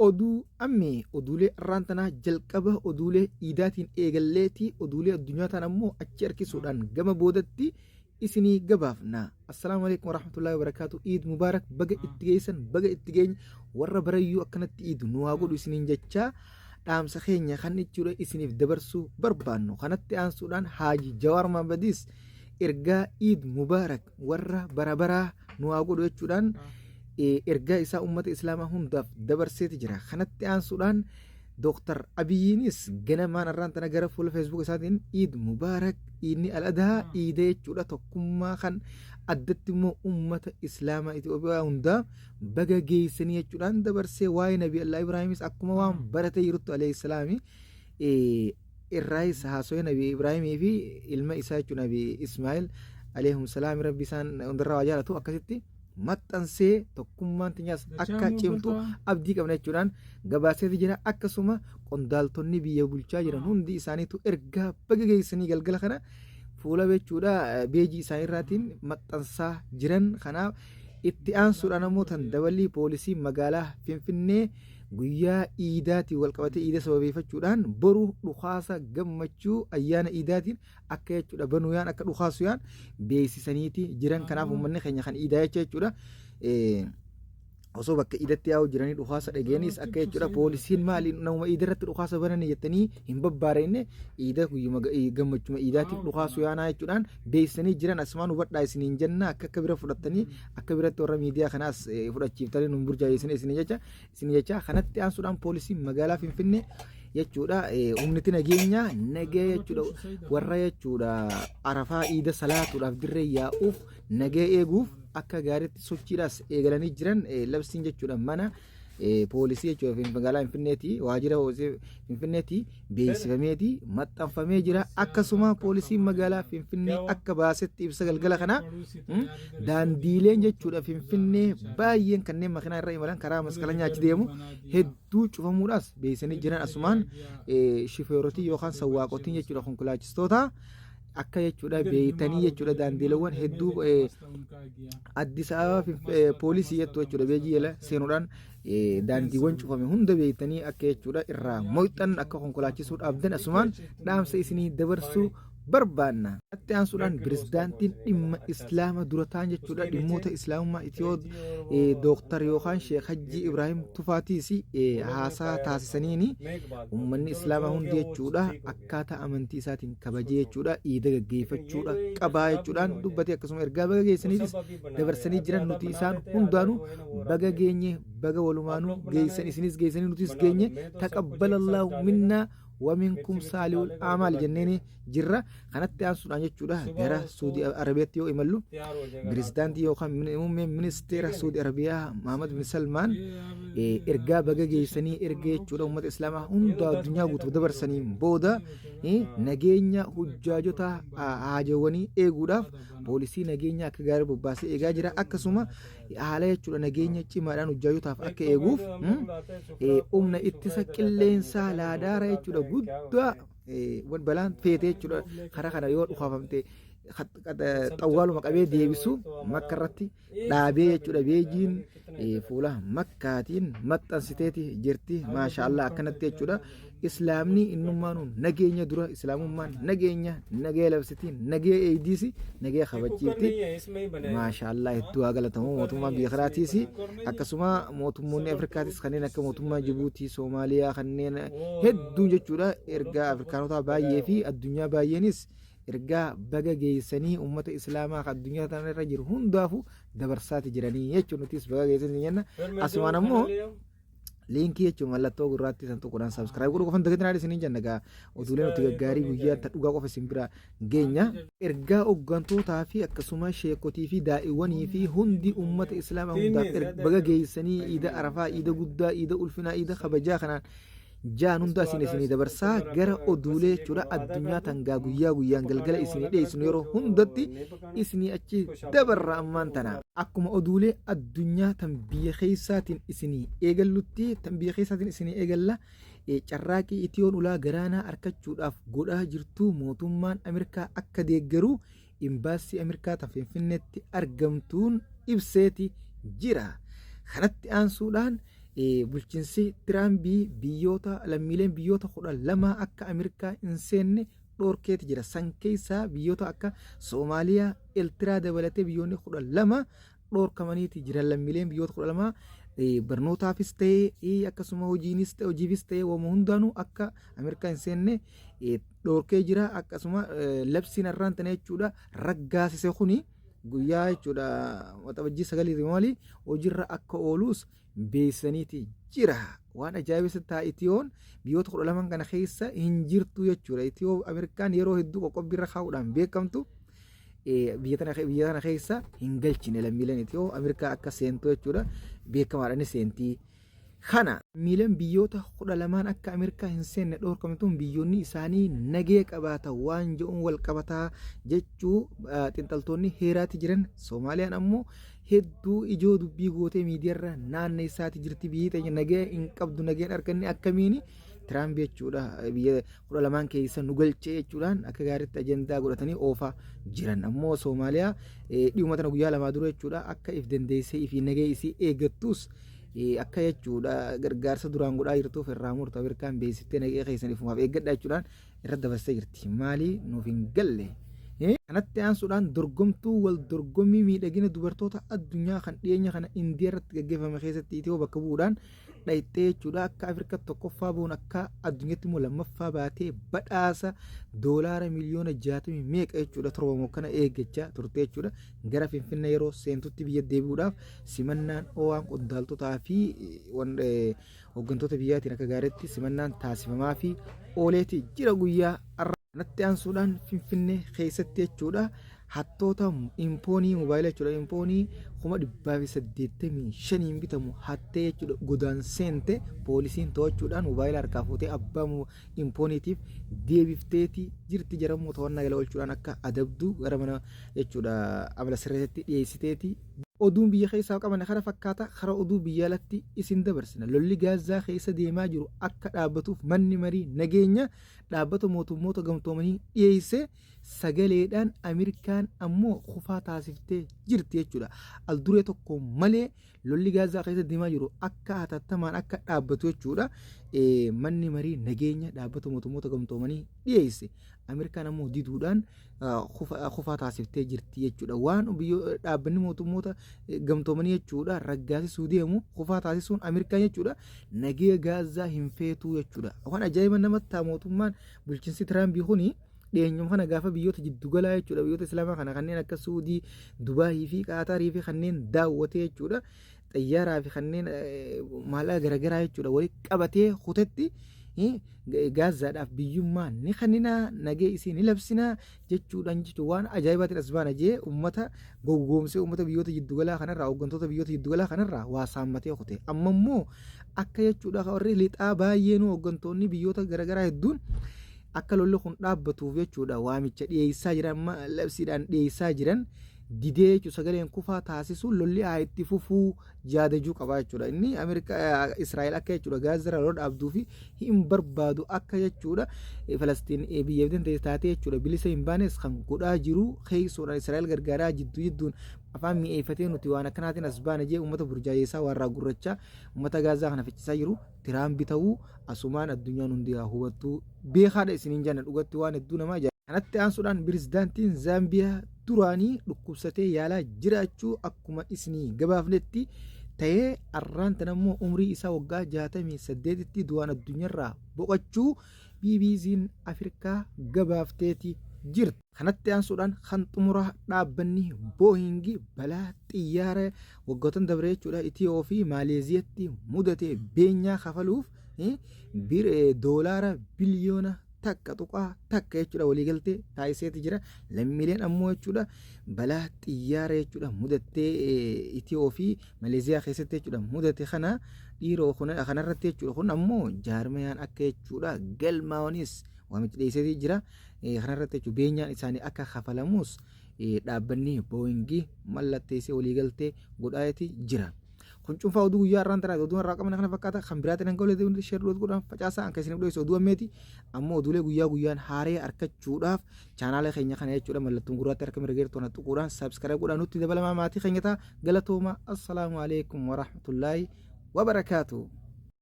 oduu ammee oduulee irraantanaa jalqaba oduulee iidaatiin eegalleetii oduulee addunyaa tan ammoo achi harkisuudhaan gama boodatti isinii gabaafna. Assalaamu alaikum warahmatullahi wabarakaatu. Iid mubaarak. Baga itti geessan baga itti geenya warra barayyuu akkanatti iid nu haa godhu isiniin jechaa dhaamsa keenya kan jechuudha isiniif dabarsuu barbaannu. Kanatti aansuudhaan Haaji Jawaar Mahmadiis ergaa iid mubaarak warra barabaraa nu haa godhu jechuudhaan ergaa isaa ummata islaamaa hundaaf dabarseeti jira. Kanatti aansuudhaan Dr. Abiyyiinis ganamaan irraantana gara fuula Facebook isaatiin iid mubaarak inni al-adhaa iidee jechuudha tokkummaa kan addatti immoo ummata islaamaa Itoophiyaa hundaa baga geessanii jechuudhaan dabarsee waa'ee Nabii Allah Ibraahimis akkuma waan barate jirutti alayhi salaami irraayis haasawee Nabii Ibraahimii fi ilma isaa jechuudha Nabii Ismaa'il alayhim salaami rabbi isaan hundarraa waa jaalatu akkasitti maxxansee tokkummaan teenyaas akka cimtu abdii qabna jechuudhaan gabaaseeti jira. Akkasuma qondaaltonni biyya bulchaa jiran hundi isaaniitu ergaa baga geessanii galgala kana fuula jechuudha beejii isaanii irraatiin maxxansaa jiran. Kanaaf itti aansuudhaan ammoo tan dabalii poolisii magaalaa Finfinnee guyyaa iidaatiin walqabatee iida sababeeffachuudhaan boru dhukaasa gammachuu ayyaana iidaatiin akka jechuudha banuyaan akka dhukaasuyaan beeksisaniiti jiran. Kanaaf uummanni keenya kan iidaa jechuudha osoo bakka iidatti yaa'u jiranii dhukaasa dhageenis akka jechuudha poolisiin maali nama iida irratti dhukaasa bananii jettanii hin babbaarenne iida guyyuma gammachuma iidaatiif dhukaasu yaanaa jechuudhaan beeksisanii jiran. Asumaan hubadhaa isiniin jenna akka bira fudhattanii akka biratti warra miidiyaa kanaas fudhachiiftanii nun burjaayeessine isin jecha. Kanatti aansuudhaan poolisiin magaalaa Finfinnee jechuudha humniti nageenya nagee jechuudha warra jechuudha arafaa iida salaatuudhaaf dirree yaa'uuf nagee eeguuf akka gaariitti sochiidhaas eegalanii jiran labsiin jechuudha mana poolisii jechuudha magaalaa Finfinneetii waajjira Finfinneetii beeksifameetii maxxanfamee jira. Akkasuma poolisiin magaalaa Finfinnee akka baasetti ibsa galgala kana daandiileen jechuudha Finfinnee baay'een kanneen makiinaa irra imalan karaa masqalaa nyaachi deemu hedduu cufamuudhaas beeksisanii jiran. Asumaan shifeerotii yookaan sawwaaqotiin jechuudha konkolaachistoota akka jechuudha beeytanii jechuudha daandiileewwan hedduu Addis Ababa poolisii jechuudha beejii jala seenuudhaan daandiiwwan cufame hunda beeytanii akka jechuudha irraa mo'ixan akka konkolaachisuuf abdan asumaan dhaamsa isinii dabarsuu barbaanna. Itti aansuudhaan pirezidaantiin dhimma islaama dura ta'an jechuudha dhimmoota islaamummaa Itiyoo Dooktar yookaan Sheekh Hajji Ibraahim Tufaatiis haasaa taasisaniini uummanni islaamaa hundi jechuudha akkaataa amantii isaatiin kabajee jechuudha iida gaggeeffachuudha qabaa jechuudhaan dubbate. Akkasuma ergaa baga geessaniitis dabarsanii jiran nuti isaan hundaanuu baga geenye baga walumaanuu geessan isinis geessanii nutis geenye taqabbalallahu minnaa ومنكم صالح الأعمال جنيني جرة كانت تأسون جتشودا جرا سعودي عربية يو إملو بريزدانتي يو خام منستير سعودي عربية محمد بن سلمان إرجع بقى جيسني إرجع جتشودا أمة الإسلام هندا الدنيا قطب دبر سنين بودا نجينا حجاجتا عاجواني إيجودا بوليسي نجينا كجار بباسي إيجاجرا أكسوما على جتشودا نجينا تيماران حجاجتا أك إيجوف أمنا اتساق اللين سالا دارا جتشودا guddaa wan balaan feetee jechuudha karaa kana yoo dhukaafamte xawwaaluma qabee deebisu makka irratti dhaabee jechuudha beejiin fuula makkaatiin maxxansiteeti jirti maashaallah akkanatti jechuudha. Islaamni innummaanu nageenya dura islaamummaan nageenya nagee labsitii nagee eeydiisi nagee kabachiifti maashaallah hedduu haa galatamu mootummaa biyya kanaatiis akkasuma mootummoonni Afrikaatis kanneen akka mootummaa Jibuutii Soomaaliyaa kanneen hedduu jechuudha ergaa Afrikaanota baay'ee fi addunyaa baay'eenis ergaa baga geessanii ummata islaamaa addunyaa tanarra jiru hundaafu dabarsaati jiranii jechuun nutis baga geessanii jenna. Asumaan ammoo liinkii jechuun mallattoo gurraatti san tokkodhaan saabskiraayib godhuu qofan dagatinaa isiniin jenna oduulee nuti gaggaarii guyyaa dhugaa qofa isin bira geenya. Ergaa hoggantootaa fi akkasuma sheekotii fi daa'iwwanii fi hundi ummata islaamaa hundaaf baga geessanii iida arafaa iida guddaa iida ulfinaa iida kabajaa kanaan jaan hunda isinii dabarsaa gara oduulee jechuudha addunyaa tangaa guyyaa guyyaan galgala isinii dhiyeessinu yeroo hundatti isinii achi dabarra ammaan tana akkuma oduulee addunyaa tan biyya keessaatiin isinii eegallutti tan biyya keessaatiin isinii eegalla carraaqii Itiyoon ulaa garaanaa argachuudhaaf godhaa jirtu mootummaan Ameerikaa akka deeggaru imbaasii Ameerikaa tan Finfinneetti argamtuun ibseeti jira. Kanatti aansuudhaan bulchiinsi Tiraambii biyyoota lammiileen biyyoota 12 akka Ameerikaa hin seenne dhorkeeti jira. San keessaa biyyoota akka Soomaaliyaa, Eertiraa dabalatee biyyoonni 12 dhorkamaniiti jiran. Lammiileen biyyoota 12 barnootaafis ta'ee akkasuma hojiifis ta'ee waan hundaanuu akka Ameerikaa hin seenne dhorkee jira. Akkasuma labsiin har'aan tana jechuudha raggaasise kuni guyyaa jechuudha waxabajjii 9 maali hojiirra akka oolus beeksisaniiti jira. Waan ajaa'ibsa ta'a Itiyoon biyyoota 12 kana keessa hin jirtu jechuudha. Itiyoo Ameerikaan yeroo hedduu qoqqobbiirra kaa'uudhaan beekamtu biyya tana keessa hin galchine lammiileen Itiyoo Ameerikaa akka seentu jechuudha beekamaadhaan seentii. Kana lammiileen biyyoota 12 akka Ameerikaa hin seenne dhorkamtuun biyyoonni isaanii nagee qabaata waan jedhuun wal qabataa jechuu xiinxaltoonni heeraati jiran. Soomaaliyaan ammoo hedduu ijoo dubbii gootee miidiyaarra naanna isaati jirti. Biyyi teenya nagee hin qabdu nageen arganne akkamiini Tiraamp jechuudha biyya 12 keessa nu galchee jechuudhaan akka gaariitti ajendaa godhatanii oofaa jiran. Ammoo Soomaaliyaa dhiyuma tana guyyaa lamaa dura jechuudha akka if dandeessee ifi nagee isii eeggattus akka jechuudha gargaarsa duraan godhaa jirtuuf irraa murtu Ameerikaan beeksiftee nagee keessaniif maaf eeggadha jechuudhaan irra dabarsee jirti. Maali nuuf hin galle. Kanatti aansuudhaan dorgomtuu wal dorgommii miidhagina dubartoota addunyaa kan dhiyeenya kana Indiyaa irratti gaggeeffame keessatti Itiyoo bakka bu'uudhaan dhayxee jechuudha akka Afrikaa tokkoffaa bu'uun akka addunyaatti immoo lammaffaa baatee badhaasa doolaara miliyoona 60 meeqa jechuudha torbamoo kana eeggachaa turte jechuudha. Gara Finfinnee yeroo seentutti biyya deebi'uudhaaf simannaan OAN qondaaltotaa fi hooggantoota biyyaatiin akka gaariitti simannaan taasifamaa fi ooleeti jira guyyaa kanatti aansuudhaan Finfinnee keessatti jechuudha hattoota impoonii moobaayilaa jechuudha impoonii 185 bitamu hattee jechuudha godaan seente poolisiin to'achuudhaan moobaayilaa harkaa fuutee abbaa impooniitiif deebifteeti jirti jedhamu to'annaa jala oolchuudhaan akka adabduu gara mana jechuudha amala sirreessatti dhiyeessiteeti. Oduun biyya keessaa qaban kana fakkaata kara oduu biyya alatti isin dabarsina. Lolli Gaazaa keessa deemaa jiru akka dhaabbatuuf manni marii nageenya dhaabbata mootummoota gamtoomanii dhiyeessee sagaleedhaan Ameerikaan ammoo kufaa taasiftee jirti jechuudha. Al duree tokko malee lolli Gaazaa keessa deemaa jiru akka hatattamaan akka dhaabbatu jechuudha. Manni marii nageenya dhaabbata mootummoota gamtoomanii dhiyeesse. Ameerikaan ammoo diduudhaan kufaa taasiftee jirti jechuudha. Waan dhaabbanni mootummoota gamtoomanii jechuudha raggaasisuu deemu kufaa taasisuun Ameerikaan jechuudha nagee Gaazaa hin feetuu jechuudha. Waan ajaa'iba namatti ta'a mootummaan bulchiinsi Tiraambii kuni dhiyeenyuma kana gaafa biyyoota jiddugalaa jechuudha biyyoota islaamaa kana kanneen akka Suudii, Dubaayii fi Qaataarii fi kanneen daawwatee jechuudha xayyaaraa fi kanneen maallaqa garaagaraa jechuudha walitti qabatee kutetti Gaazaadhaaf biyyummaa ni kenninaa nagee isii ni labsinaa jechuudhaan jechuudha waan ajaa'ibaatti as baana jee uummata gowwoomsee uummata biyyoota jiddugalaa kanarraa hooggantoota biyyoota jiddugalaa kanarraa waa saammatee kute. Amma immoo akka jechuudha warri lixaa baay'een hooggantoonni biyyoota garaagaraa hedduun akka lolli kun dhaabbatuuf jechuudha waamicha dhiyeessaa jiran labsiidhaan dhiyeessaa jiran didee jechuudha sagaleen kufaa taasisuun lolli itti fufuu yaadachuu qaba jechuudha. Inni Ameerikaa Israa'el akka jechuudha Gaazaa lola dhaabduu fi hin barbaadu akka jechuudha Falastiin biyya biddan taatee jechuudha bilisa hin baanes kan godhaa jiru keessuudhaan Israa'el gargaaraa jidduun afaan mi'eeffatee nuti waan akkanaatiin as baana jee uummata burjaayeessaa warraa gurrachaa uummata Gaazaa kana ficcisaa jiru Tiraamp ta'uu asumaan addunyaan hundi hubattuu beekaadha isiniin janna dhugatti waan hedduu namaa jira. Kanatti aansuudhaan pirezidaantiin Zaambiyaa duraanii dhukkubsatee yaalaa jiraachuu akkuma isinii gabaafnetti ta'ee arraantan ammoo umrii isaa waggaa 68tti du'aan addunyaarraa boqochuu BBC'n Afrikaa gabaafteeti jirti. Kanatti aansuudhaan kan xumura dhaabbanni Booyingi balaa xiyyaara waggoottan dabre jechuudha Itiyoo fi Maaleeziyaatti mudate beenyaa kafaluuf doolaara biliyoona takka tuqaa takka jechuudha waliigaltee taasiseeti jira. Lammiileen ammoo jechuudha balaa xiyyaara jechuudha mudattee Itiyoo fi Maaleeziyaa keessatti jechuudha mudate kana dhiiroo kanarratti jechuudha kun ammoo jaarmayaan akka jechuudha galmaa'onis waamicha dhiyeesseeti jira. Kanarratti jechuudha beenyaan isaanii akka kafalamus dhaabbanni Booyingii mallatteessee waliigaltee godhaati jira. Kun cuunfaa oduu guyyaa irraan taraa oduu irraa qaban kana fakkaata kan biraatiin hanga olee sheerloot godhan facaasaa akka isin dhiyyeessu oduu ammeeti ammoo oduulee guyyaa guyyaan haaree argachuudhaaf chaanaala keenya kana jechuudha mallattoon gurraatti harka mirgeertoon tuquudhaan sabskaraayib godhaan nutti dabalamaa maatii keenya ta'a galatooma assalaamu alaikum warahmatullaahi wabarakaatu.